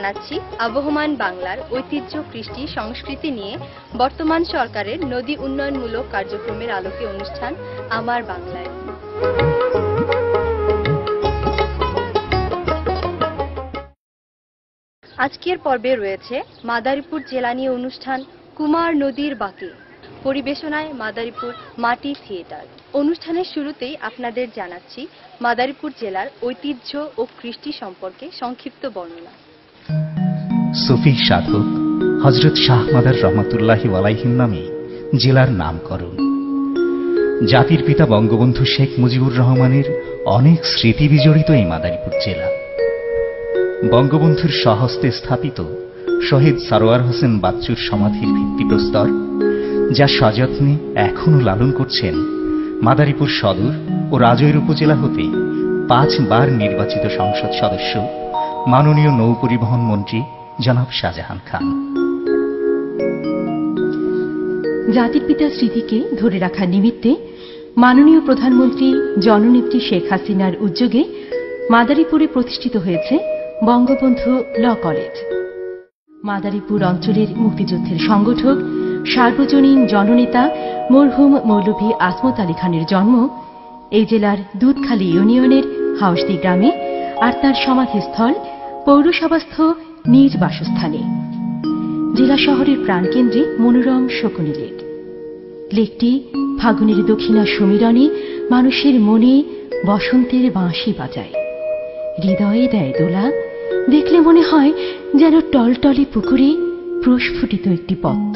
জানাচ্ছি আবহমান বাংলার ঐতিহ্য, কৃষ্টি, সংস্কৃতি নিয়ে বর্তমান সরকারের নদী উন্নয়নমূলক কার্যক্রমের আলোকে অনুষ্ঠান আমার বাংলায়। আজকের পর্বে রয়েছে মাদারীপুর জেলা নিয়ে অনুষ্ঠান কুমার নদীর বাঁকে, পরিবেশনায় মাদারীপুর মাটি থিয়েটার। অনুষ্ঠানের শুরুতেই আপনাদের জানাচ্ছি মাদারীপুর জেলার ঐতিহ্য ও কৃষ্টি সম্পর্কে সংক্ষিপ্ত বর্ণনা। সুফি সাধক হযরত শাহ মাদার রহমাতুল্লাহি আলাইহির নামে জেলার নামকরণ। জাতির পিতা বঙ্গবন্ধু শেখ মুজিবুর রহমানের অনেক স্মৃতি বিজড়িত এই মাদারীপুর জেলা। বঙ্গবন্ধুর স্বহস্তে স্থাপিত শহীদ সারোয়ার হোসেন বাচ্চুর সমাধির ভিত্তিপ্রস্তর, যা সযত্নে এখনো লালন করছেন মাদারীপুর সদর ও রাজৈর উপজেলা হতে 5 বার নির্বাচিত সংসদ সদস্য মাননীয় নৌ পরিবহন মন্ত্রী জনাব শাহজাহান খান। জাতির পিতার স্মৃতিকে ধরে রাখার নিমিত্তে মাননীয় প্রধানমন্ত্রী জননেত্রী শেখ হাসিনার উদ্যোগে মাদারীপুরে প্রতিষ্ঠিত হয়েছে বঙ্গবন্ধু ল কলেজ। মাদারীপুর অঞ্চলের মুক্তিযুদ্ধের সংগঠক, সার্বজনীন জননেতা মরহুম মৌলভী আসমত আলী খানের জন্ম এই জেলার দুধখালী ইউনিয়নের হাউসদি গ্রামে, আর তার সমাধিস্থল পৌরসভাস্থ নিজ বাসস্থানে। জেলা শহরের প্রাণকেন্দ্রে মনোরম শকুনি লেক। লেকটি ফাগুনের দক্ষিণা সমীরণে মানুষের মনে বসন্তের বাঁশি বাজায়, হৃদয়ে দেয় দোলা। দেখলে মনে হয় যেন টলটলে পুকুরে প্রস্ফুটিত একটি পদ্ম।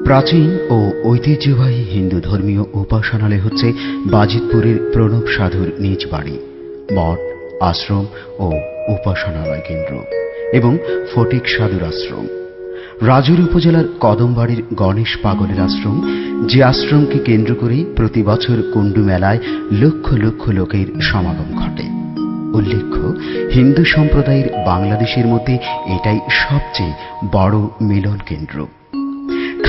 প্রাচীন ও ঐতিহ্যবাহী হিন্দু ধর্মীয় উপাসনালয় হচ্ছে বাজিতপুরের প্রণব সাধুর নিজ বাড়ি, মঠ, আশ্রম ও উপাসনালয় কেন্দ্র এবং ফটিক সাধুর আশ্রম। রাজৈর উপজেলার কদমবাড়ির গণেশ পাগলের আশ্রম, যে আশ্রমকে কেন্দ্র করে প্রতি বছর কুণ্ডু মেলায় লক্ষ লক্ষ লোকের সমাগম ঘটে। উল্লেখ্য, হিন্দু সম্প্রদায়ের বাংলাদেশের মধ্যে এটাই সবচেয়ে বড় মিলন কেন্দ্র।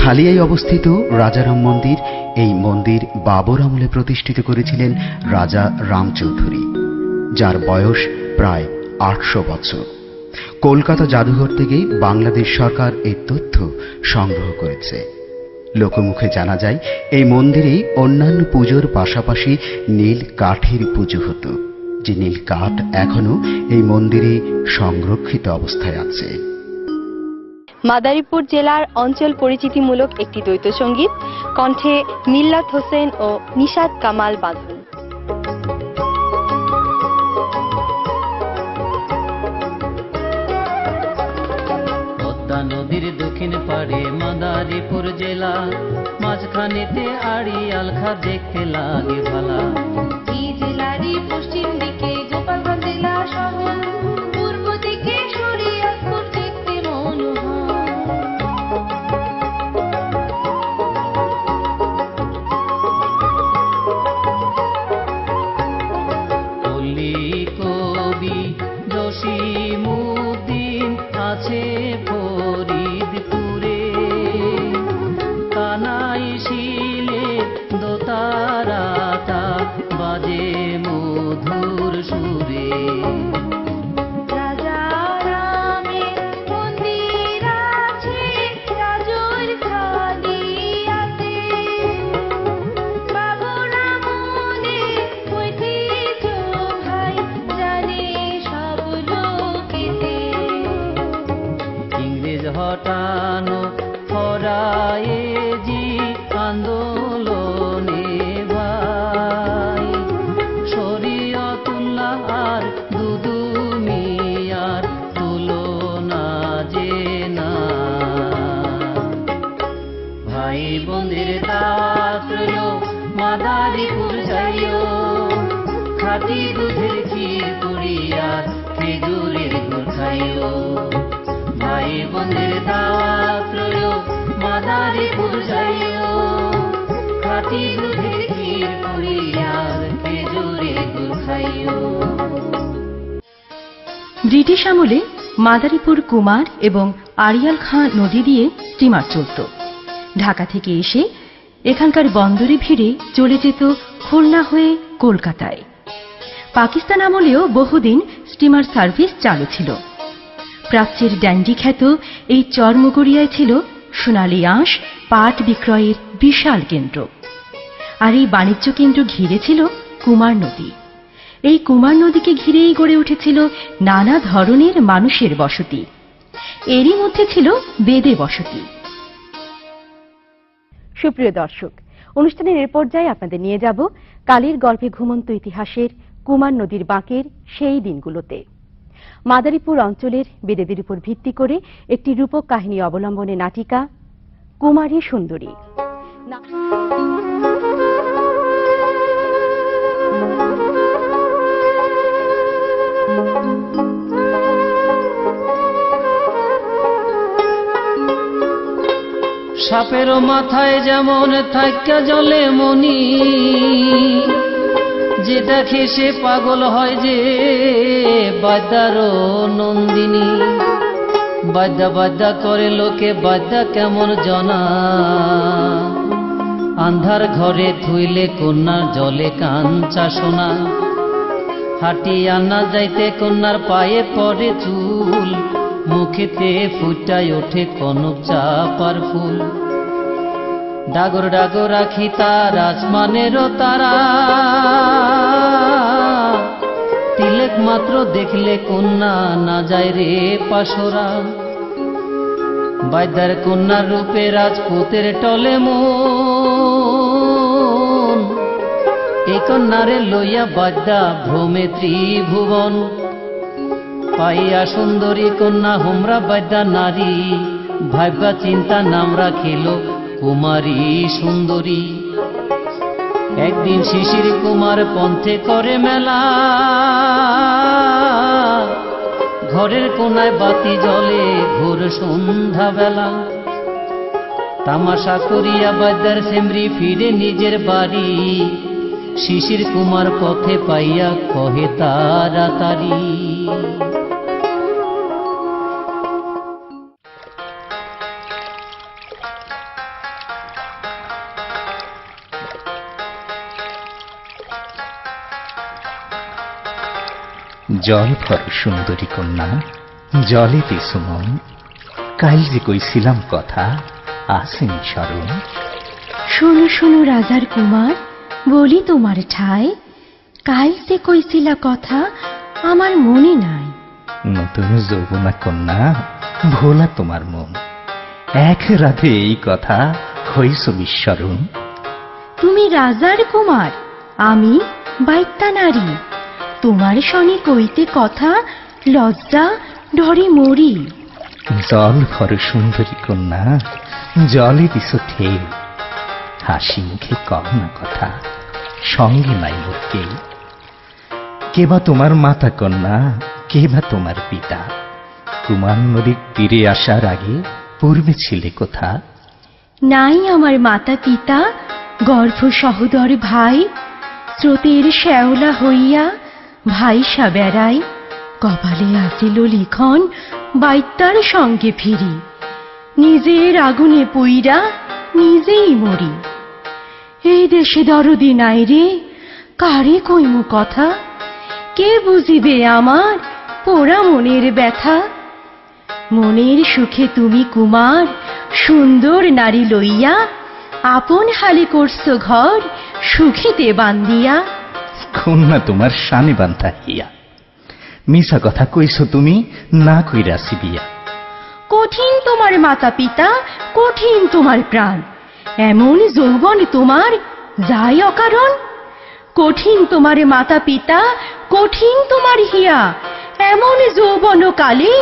খালিয়ায় অবস্থিত রাজারাম মন্দির, এই মন্দির বাবর আমলে প্রতিষ্ঠিত করেছিলেন রাজা রামচৌধুরী, যার বয়স প্রায় 800 বছর। কলকাতা জাদুঘর থেকে বাংলাদেশ সরকার এই তথ্য সংগ্রহ করেছে। লোকমুখে জানা যায়, এই মন্দিরে অন্যান্য পুজোর পাশাপাশি নীল কাঠের পুজো হতো, যে নীল কাঠ এখনো এই মন্দিরে সংরক্ষিত অবস্থায় আছে। মাদারীপুর জেলার অঞ্চল পরিচিতিমূলক একটি দ্বৈত সঙ্গীত, কণ্ঠে মিল্লাত হোসেন ও নিশাত কামাল বাঁধন। পদ্মা নদীর দক্ষিণ পাড়ে মাদারীপুর জেলা, মাঝখানেতে আড়িয়াল খাঁ দেখতে লাগে ভালা। এই জেলারই পশ্চিম দিকে গোপালগঞ্জ জেলা শহর, পূর্ব দিকে শরীয়তপুর দেখতে মনোহর। পল্লী কবি জসিমউদ্দিন আছে ফরিদপুরে, কানাই শিলের দোতারাটা বাজে মধুর সুরে। রাজা রামের মন্দির আছে রাজৈর খালিয়াতে, বাবর আমলে ঐতিহ্য ভাই জানে সব লোকেতে। ইংরেজ হটানো ফরায়েজি আন্দোলনে ভাই, শরীয়তুল্লাহ আর দুদু মিয়ার তুলনা যে না। ভাই বোনদের দাওয়াত রইল, মাদারীপুর যাইও, খাঁটি দুধের ক্ষীর পুরি আর খেজুরের গুড় খাইও। ভাই বোনদের দাওয়াত রইল, মাদারীপুর যাইও, খাঁটি দুধের ক্ষীর পুরি আর খেজুরের গুড় খাইও। ব্রিটিশ আমলে মাদারীপুর কুমার এবং আড়িয়াল খাঁ নদী দিয়ে স্টিমার চলত। ঢাকা থেকে এসে এখানকার বন্দরে ভিড়ে চলে যেত খুলনা হয়ে কলকাতায়। পাকিস্তান আমলেও বহুদিন স্টিমার সার্ভিস চালু ছিল। প্রাচ্যের ড্যান্ডি খ্যাত এই চরমুগরিয়ায় ছিল সোনালী আঁশ পাট বিক্রয়ের বিশাল কেন্দ্র। আর এই বাণিজ্য কেন্দ্র ঘিরে ছিল কুমার নদী। এই কুমার নদীকে ঘিরেই গড়ে উঠেছিল নানা ধরনের মানুষের বসতি। এরই মধ্যে ছিল বেদে বসতি। সুপ্রিয় দর্শক, অনুষ্ঠানের এর পর্যায়ে আপনাদের নিয়ে যাব কালের গর্ভে ঘুমন্ত ইতিহাসের কুমার নদীর বাঁকের সেই দিনগুলোতে। মাদারীপুর অঞ্চলের বেদেদের উপর ভিত্তি করে একটি রূপক কাহিনী অবলম্বনে নাটিকা কুমারী সুন্দরী। সাপেরও মাথায় যেমন থাইকা জলে মনি, যে দেখে সে পাগল হয় যে বাদ্যারও নন্দিনী। বাদ্যা বাদ্যা করে লোকে বাদ্যা কেমন জনা, আন্ধার ঘরে থুইলে কন্যার জলে কাঞ্চা সোনা। হাঁটি আনা যাইতে কন্যার পায়ে পড়ে চুল, মুখেতে ফুটায় ওঠে কনক চাপার ফুল। ডাগর ডাগর রাখি তার আসমানেরও তারা, তিলেক মাত্র দেখলে কন্যা না যায় রে পাশরা। বাদ্যার কন্যার রূপে রাজপুতের টলে মন, এই কন্যারে লইয়া বাদ্যা ভ্রমে ত্রিভুবন। পাইয়া সুন্দরী কন্যা হোমরা বাদ্যা নারী, ভাববা চিন্তা নাম রাখিল কুমারী সুন্দরী। একদিন শিশির কুমার পন্থে করে মেলা, ঘরের কোনায় বাতি জ্বলে ঘোর সন্ধ্যা বেলা। তামাশা করিয়া বাদ্যার সেমরি ফিরে নিজের বাড়ি, শিশির কুমার পথে পাইয়া কহে তাড়াতাড়ি। জল ভর সুন্দরী কন্যা জলে সুমন, কাল যে কইছিলাম কথা আসেনি স্মরণ। শোনো শোনো রাজার কুমার, বলি তোমার ঠাই, কাল যে কইছিলা কথা আমার মনে নাই। নতুন যৌবনা কন্যা ভোলা তোমার মন, এক রাতে এই কথা হইছ বিস্মরণ। তুমি রাজার কুমার, আমি বাইত্যা নারী, তোমার শনি কইতে কথা লজ্জা ডরে মরি। জল ভর সুন্দরী কন্যা জলে দিস ঠেল, হাসি মুখে কও না কথা সঙ্গে নাই মোর কেউ। কে বা তোমার মাতা কন্যা, কে বা তোমার পিতা, কুমার নদীর তীরে আসার আগে পূর্বে ছিলে কোথা? নাই আমার মাতা পিতা, গর্ভ সহোদর ভাই, স্রোতের শ্যাওলা হইয়া ভাইসা বেড়াই। কপালে আসিল লিখন বাইত্যার সঙ্গে ফিরি, নিজের আগুনে পইরা নিজেই মরি। এই দেশে দরদি নাই রে, কারে কইমু কথা, কে বুঝিবে আমার পোড়া মনের ব্যথা। মনের সুখে তুমি কুমার সুন্দর নারী লইয়া, আপন হালে করছো ঘর সুখীতে বান্দিয়া। কন্যা তোমার শানে বান্ধা হিয়া, মিছা কথা কইছো তুমি না কইরাছি বিয়া। কঠিন তোমার মাতা পিতা, কঠিন তোমার প্রাণ, এমন যৌবন তোমার যাই অকারণ। কঠিন তোমার মাতা পিতা, কঠিন তোমার হিয়া, এমন যৌবন কালে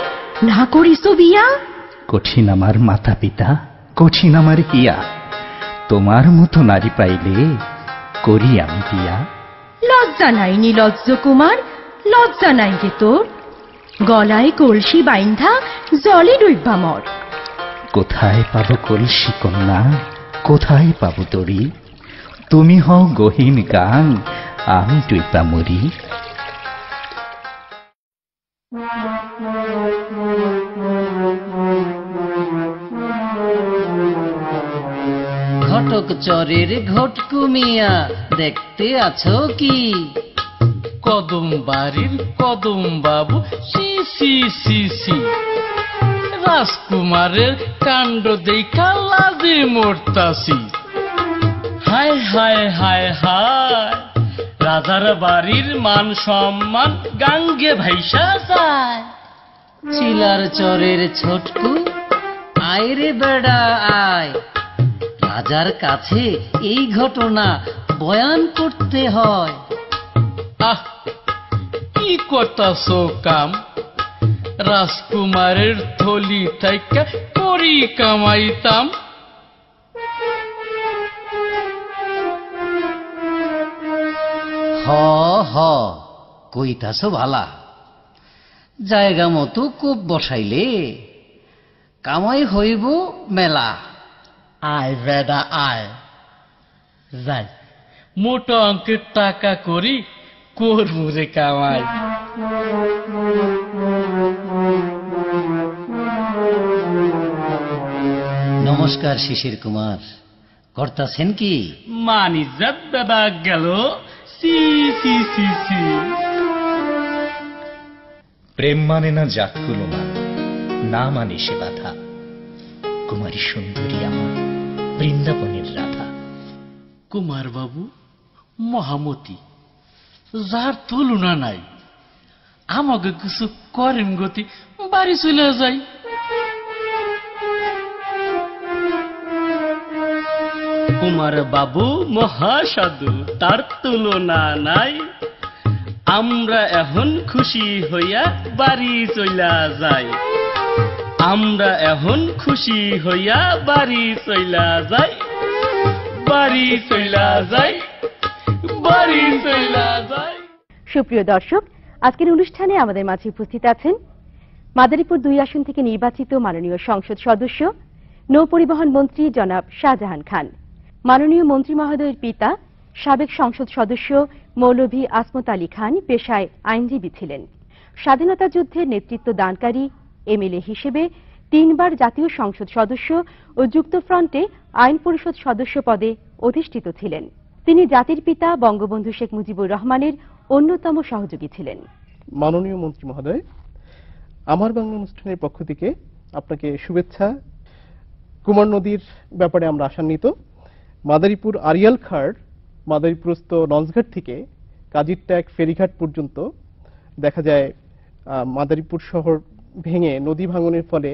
না করিস বিয়া। কঠিন আমার মাতা পিতা, কঠিন আমার হিয়া, তোমার মতো নারী পাইলে করি আমি বিয়া। লজ্জা নাই নিলজ্জ কুমার, লজ্জা নাই গে তোর, গলায় কলসি বাইন্ধা জলে ডুইবা মর। কোথায় পাবো কলসি কন্যা, কোথায় পাবো তরি, তুমি হও গহীন গাং, আমি ডুইবা মরি। ঘট ঘটক চরের ঘটকু মিয়া দেখতে আছো কি? কদম বাড়ির কদম বাবু সি সি সি সি, রাজকুমারের কাণ্ড দেখা লাজে মরতাছি। হায় হায় হায় হায়, রাজার বাড়ির মান সম্মান গাঙ্গে ভাইসা যায়। চিলার চরের ছোটকু আয় রে বেড়া আয়, রাজার কাছে এই ঘটনা বয়ান করতে হয়। আহ, কি করতাছো কাম? রাজকুমারের থলি থাইকা করি কামাইতাম। হ হ কইতাছো ভালা, জায়গা মতো কূপ বসাইলে কামাই হইব মেলা। আয় বেডা আয়, যাই মোটা অঙ্কের টাকা করি করবো রে কামাই। নমস্কার শিশির কুমার, করতাছেন কি? মানিজাত দাদা গেল সি সি সি সি। প্রেম মানে না জাতকুলো মান, না মানে সে বাধা। কুমারী সুন্দরী আমার বৃন্দাবনের রাধা। কুমার বাবু মহামতি, যার তুলনা নাই। আমাকে কিছু করেন গতি, বাড়ি চলে যাই। কুমার বাবু মহাসাধু, তার তুলনা নাই। আমরা এখন খুশি হইয়া বাড়ি চইলা যাই। আমরা এখন খুশি হইয়া বাড়ি চইলা যাই। বাড়ি চইলা যাই, বাড়ি চইলা যাই। সুপ্রিয় দর্শক, আজকের অনুষ্ঠানে আমাদের মাঝে উপস্থিত আছেন মাদারীপুর 2 আসন থেকে নির্বাচিত মাননীয় সংসদ সদস্য, নৌপরিবহন মন্ত্রী জনাব শাহজাহান খান, মাননীয় মন্ত্রী মহোদয়ের পিতা সাবেক সংসদ সদস্য মৌলভী আসমত আলী খান পেশায় আইনজীবী ছিলেন। স্বাধীনতা যুদ্ধের নেতৃত্ব দানকারী এমএলএ হিসেবে 3 বার জাতীয় সংসদ সদস্য ও যুক্তফ্রন্টে আইন পরিষদ সদস্য পদে অধিষ্ঠিত ছিলেন। তিনি জাতির পিতা বঙ্গবন্ধু শেখ মুজিবুর রহমানের অন্যতম সহযোগী ছিলেন। মাননীয় মন্ত্রী মহোদয়, আমার বাংলা অনুষ্ঠানের পক্ষ থেকে আপনাকে শুভেচ্ছা। কুমার নদীর ব্যাপারে আমরা আশান্বিত। মাদারীপুর আরিয়াল খাড়, মাদারীপুরস্থ লঞ্চঘাট থেকে কাজিরট্যাগ ফেরিঘাট পর্যন্ত দেখা যায় মাদারীপুর শহর ভেঙে নদী ভাঙনের ফলে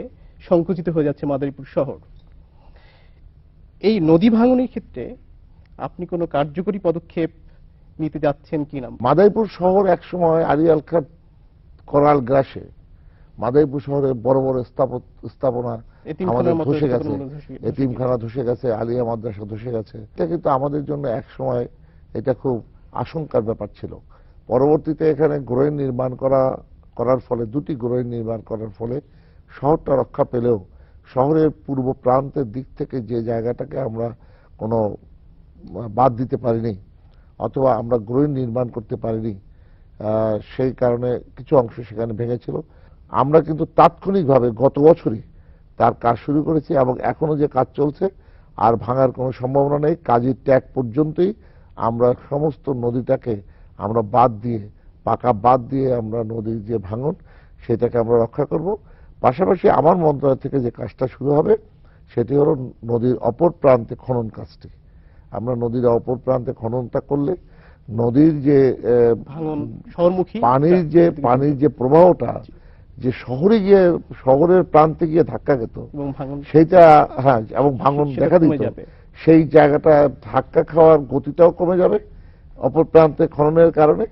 সংকুচিত হয়ে যাচ্ছে মাদারীপুর শহর। এই নদী ভাঙনের ক্ষেত্রে আপনি কোনো কার্যকরী পদক্ষেপ নিতে যাচ্ছেন কিনা? মাদারীপুর শহর একসময় আরিয়াল খাট করাল গ্রাসে মাদারীপুর শহরে বড় বড় স্থাপনা আমাদের ধসে গেছে, এতিমখানা ধসে গেছে, আলিয়া মাদ্রাসা ধসে গেছে। এটা কিন্তু আমাদের জন্য এক সময় এটা খুব আশঙ্কার ব্যাপার ছিল। পরবর্তীতে এখানে গ্রোইন নির্মাণ করার ফলে, 2টি গ্রোইন নির্মাণ করার ফলে শহরটা রক্ষা পেলেও শহরের পূর্ব প্রান্তের দিক থেকে যে জায়গাটাকে আমরা কোনো বাদ দিতে পারিনি অথবা আমরা গ্রোইন নির্মাণ করতে পারিনি, সেই কারণে কিছু অংশ সেখানে ভেঙেছিল। আমরা কিন্তু তাৎক্ষণিকভাবে গত বছরই তার কাজ শুরু করেছি এবং এখনো যে কাজ চলছে, আর ভাঙার কোনো সম্ভাবনা নেই। কাজের ট্যাগ পর্যন্তই আমরা সমস্ত নদীটাকে আমরা বাদ দিয়ে, পাকা বাদ দিয়ে আমরা নদীর যে ভাঙন সেটাকে আমরা রক্ষা করব। পাশাপাশি আমার মন্ত্রণালয় থেকে যে কাজটা শুরু হবে সেটি হলো নদীর অপর প্রান্তে খনন কাজটি। আমরা নদীর অপর প্রান্তে খননটা করলে নদীর যে পানির যে প্রবাহটা যে শহরে গিয়ে, শহরের প্রান্তে গিয়ে ধাক্কা খেত সেইটা, হ্যাঁ, এবং ভাঙন দেখা দিত, সেই জায়গাটা ধাক্কা খাওয়ার গতিটাও কমে যাবে অপর প্রান্তে খননের কারণে।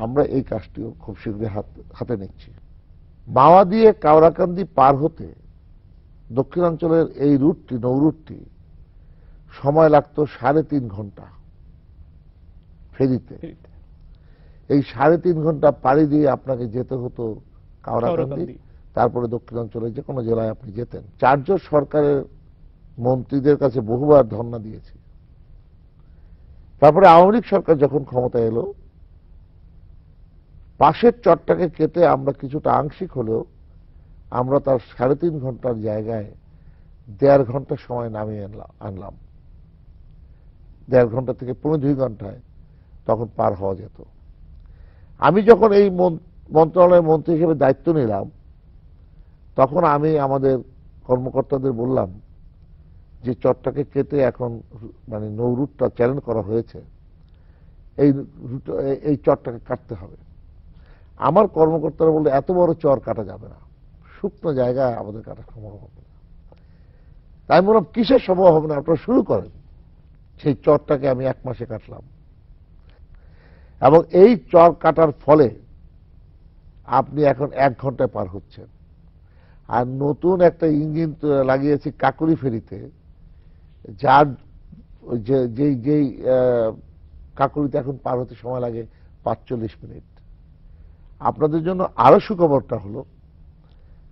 আমরা এই কাজটিও খুব শীঘ্রই হাতে নিচ্ছি। মাওয়া দিয়ে কাওড়াকান্দি পার হতে দক্ষিণাঞ্চলের এই রুটটি, নৌ রুটটি সময় লাগতো 3.5 ঘন্টা ফেরিতে। এই 3.5 ঘন্টা পাড়ি দিয়ে আপনাকে যেতে হতো কাওড়াকান্দি, তারপরে দক্ষিণাঞ্চলের যে কোনো জেলায় আপনি যেতেন। 4 জন সরকারের মন্ত্রীদের কাছে বহুবার ধর্ণা দিয়েছি। তারপরে আওয়ামী লীগ সরকার যখন ক্ষমতায় এলো, পাশের চরটাকে কেটে আমরা কিছুটা আংশিক হলেও আমরা তার 3.5 ঘন্টার জায়গায় 1.5 ঘন্টা সময় নামিয়ে আনলাম। 1.5 ঘন্টা থেকে 2.5 ঘন্টায় তখন পার হওয়া যেত। আমি যখন এই মন্ত্রণালয়ের মন্ত্রী হিসেবে দায়িত্ব নিলাম, তখন আমি আমাদের কর্মকর্তাদের বললাম যে চরটাকে কেটে এখন মানে নৌ রুটটা চ্যালেঞ্জ করা হয়েছে, এই চরটাকে কাটতে হবে। আমার কর্মকর্তারা বললে এত বড় চর কাটা যাবে না, শুকনো জায়গায় আমাদের কাটা সম্ভব হবে না। তাই বললাম কিসের সম্ভব হবে না, আপনারা শুরু করেন। সেই চরটাকে আমি 1 মাসে কাটলাম, এবং এই চর কাটার ফলে আপনি এখন 1 ঘন্টায় পার হচ্ছেন। আর নতুন একটা ইঞ্জিন লাগিয়েছি কাকুরি ফেরিতে, যার যেই কাকুরিতে এখন পার হতে সময় লাগে 45 মিনিট। আপনাদের জন্য আরো সুখবরটা হলো,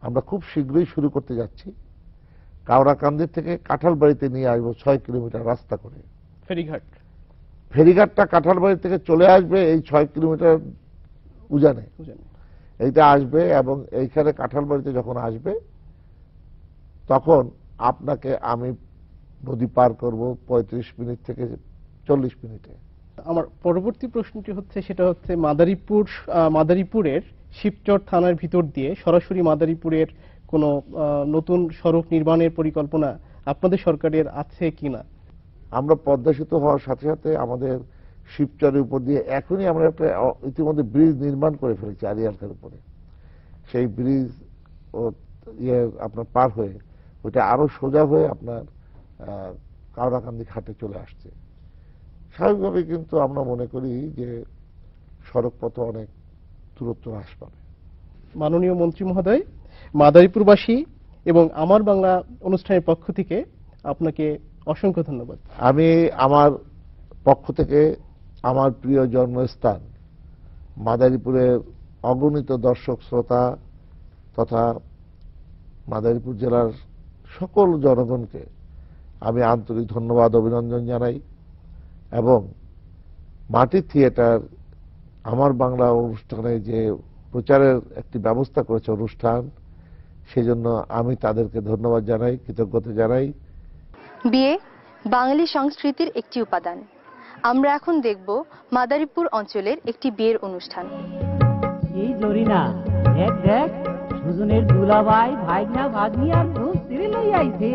আমরা খুব শীঘ্রই শুরু করতে যাচ্ছি কাওড়াকান্দি থেকে কাঁঠালবাড়িতে নিয়ে আসবো 6 কিলোমিটার রাস্তা করে ফেরিঘাটটা কাঁঠালবাড়ি থেকে চলে আসবে এই 6 কিলোমিটার উজানে এইটা আসবে, এবং এইখানে কাঁঠালবাড়িতে যখন আসবে তখন আপনাকে আমি নদী পার করব 35 মিনিট থেকে 40 মিনিটে। আমার পরবর্তী প্রশ্নটি হচ্ছে, সেটা হচ্ছে মাদারীপুরের শিবচর থানার ভিতর দিয়ে সরাসরি মাদারীপুরের কোন নতুন সড়ক নির্মাণের পরিকল্পনা আপনাদের সরকারের আছে কিনা? আমরা পদ্মা সেতু হওয়ার সাথে সাথে আমাদের শিবচরের উপর দিয়ে এখনই আমরা একটা ইতিমধ্যে ব্রিজ নির্মাণ করে ফেলেছি আরিয়ালখার উপরে। সেই ব্রিজ আপনার পার হয়ে ওইটা আরো সোজা হয়ে আপনার কাওড়াকান্দি ঘাটে চলে আসছে। স্বাভাবিকভাবে কিন্তু আমরা মনে করি যে সড়ক পথ অনেক দূরত্ব হ্রাস পাবে। মাননীয় মন্ত্রী মহোদয়, মাদারীপুরবাসী এবং আমার বাংলা অনুষ্ঠানের পক্ষ থেকে আপনাকে অসংখ্য ধন্যবাদ। আমি আমার পক্ষ থেকে আমার প্রিয় জন্মস্থান মাদারীপুরের অগণিত দর্শক শ্রোতা তথা মাদারীপুর জেলার সকল জনগণকে আমি আন্তরিক ধন্যবাদ অভিনন্দন জানাই, এবং মাটি থিয়েটার আমার বাংলা অনুষ্ঠানে যে প্রচারের একটি ব্যবস্থা করেছে অনুষ্ঠান, সেজন্য আমি তাদেরকে ধন্যবাদ জানাই, কৃতজ্ঞতা জানাই। বিয়ে বাঙালি সংস্কৃতির একটি উপাদান। আমরা এখন দেখব মাদারীপুর অঞ্চলের একটি বিয়ের অনুষ্ঠান। এই জরিনা দেখ দেখ, সুজনের দুলাভাই ভাইগনা ভাগ্নি আর দোস্ত ছেড়ে লই আইছে।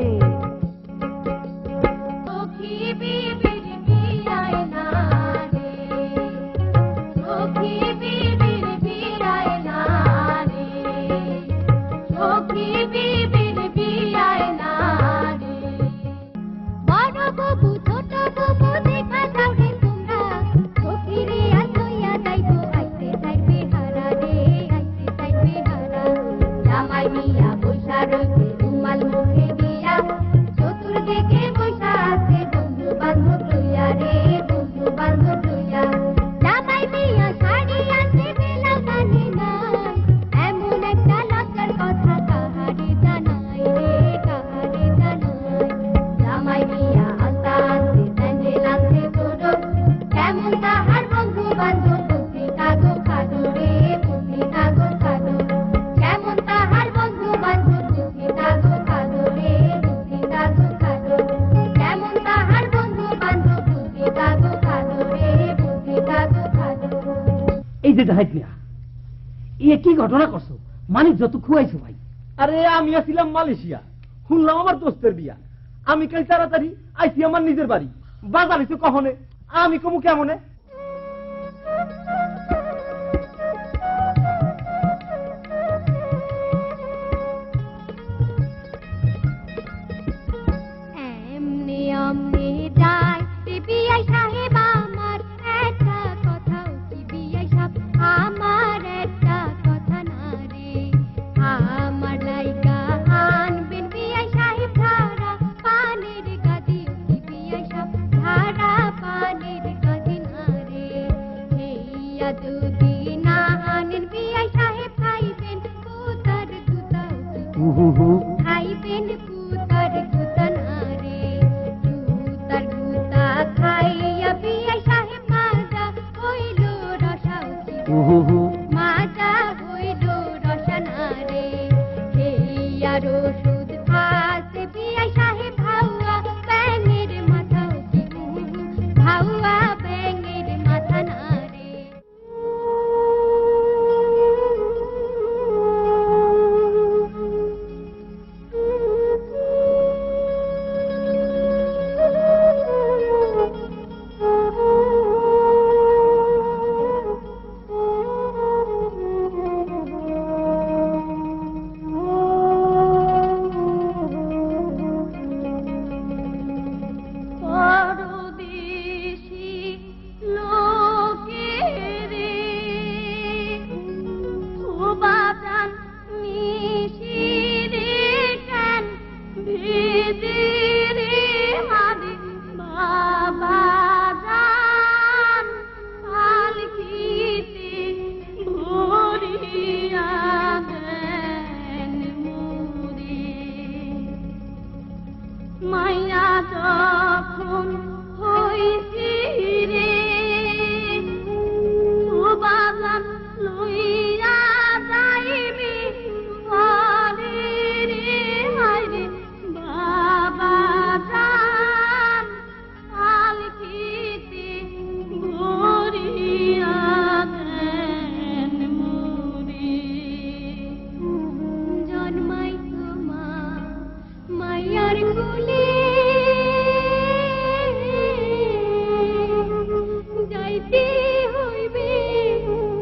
কি ঘটনা করছো? মানিক যত খুয়াইছো ভাই। আরে আমি আসছিলাম মালয়েশিয়া, শুনলাম আমার দোস্তের বিয়া। আমি কাল তাড়াতাড়ি আইছি আমার নিজের বাড়ি। বাজার হইছো কখনে, আমি কমু কেমনে? কুলে যাইতে হইবে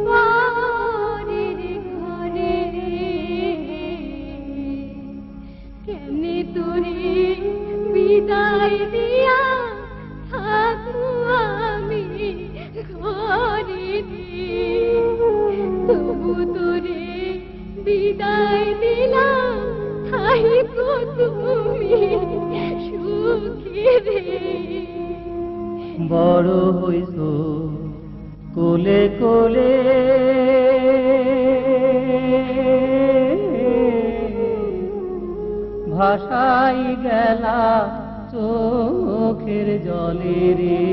পরের ঘরে কেমনে তোরে বিদায় দিয়া থাকবো আমি ঘরে তবু তোরে বিদায় দিলাম থাইকো তুমি সুখে রে বড় হইছ কোলে কোলে ভাষাই গেলা চোখের জলে রে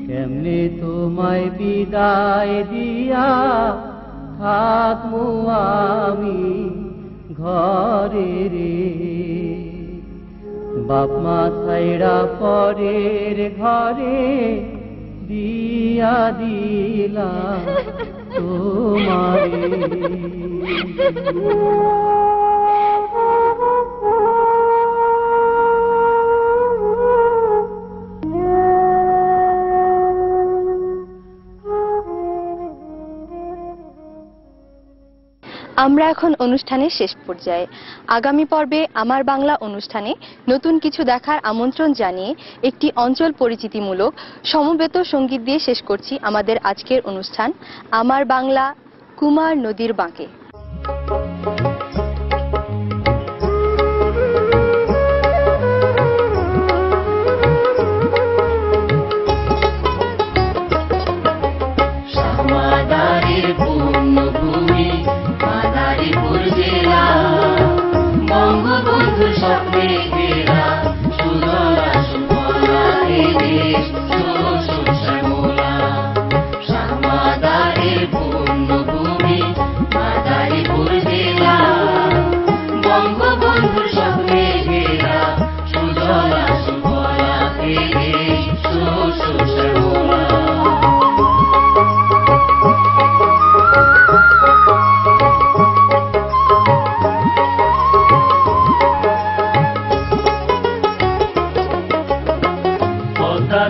কেমনে তোমায় বিদায় দিয়া থাকবো আমি ঘরে রে বাপ মা ছাইড়া পরের ঘরে দিয়া দিলাম তোমারে আমরা এখন অনুষ্ঠানের শেষ পর্যায়ে। আগামী পর্বে আমার বাংলা অনুষ্ঠানে নতুন কিছু দেখার আমন্ত্রণ জানিয়ে একটি অঞ্চল পরিচিতিমূলক সমবেত সঙ্গীত দিয়ে শেষ করছি আমাদের আজকের অনুষ্ঠান আমার বাংলা কুমার নদীর বাঁকে।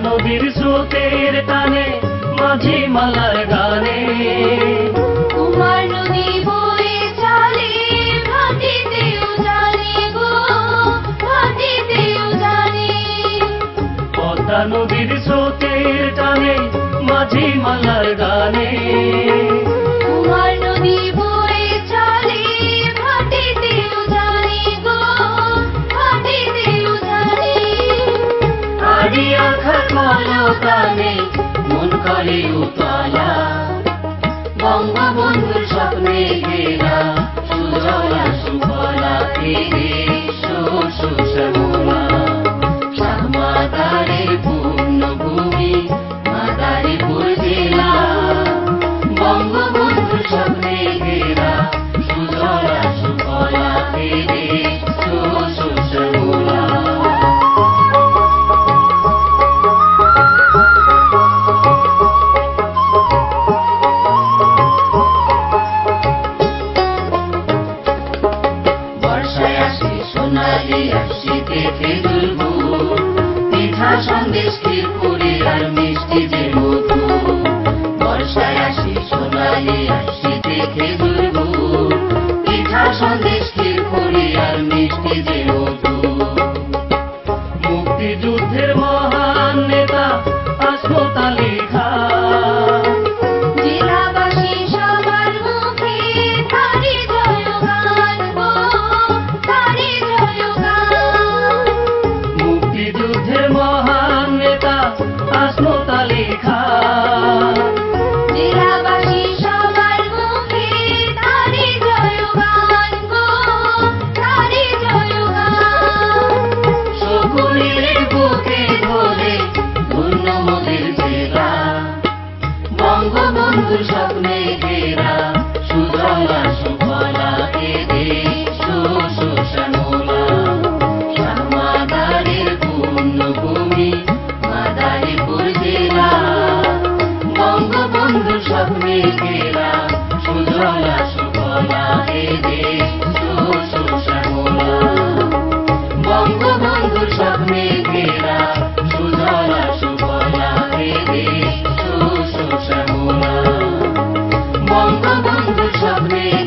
নদীর স্রোতের টানে মাঝি মালার গানে কুমার নদী বয়ে চলে ভাটিতেও জানে গো ভাটিতেও জানে পদ্মা নদীর স্রোতের টানে মাঝি মালার গানে কুমার নদী বয়ে চলে ভাটিতেও জানে গো ভাটিতেও জানে আরিয়া খালো কানে মন করে উতলা বঙ্গবন্ধুর স্বপ্নে ঘেরা সুজলা সুফলা ফিরে শ্যামলা শ্যামাদারের পূর্ণভূমি মাদারীপুর জেলা বঙ্গবন্ধুর স্বপ্নে ঘেরা সুজলা সুফলা ফিরে শ্যামলা সন্দেশ ক্ষীরপুরি আর মিষ্টি যে মধু বর্ষায় আসি সোনালি আসিতে খেজুর গুড় পিঠা সন্দেশ ক্ষীরপুরি আর মিষ্টি যে মধু মুক্তিযুদ্ধের মহান নেতা আসমত আলী খান জেলাবাসী সবার মুখে তারি জয়গান গো তারি জয়গান মুক্তিযুদ্ধের মহান নেতা আসমত আলী খান জেলাবাসী সবার মুখে তারি জয়গান গো তারি জয়গান সকলের বুকে ধরে ধন্য মোদের জেলা বঙ্গবন্ধুর স্বপ্নে ঘেরা সুজলা সুফলা এ দেশ শ্যামলা শ্যামাদারের পূর্ণভূমি মাদারীপুর জেলা বঙ্গবন্ধুর স্বপ্নে ঘেরা সুজলা সুফলা এ দেশ শ্যামলা স্বপ্নের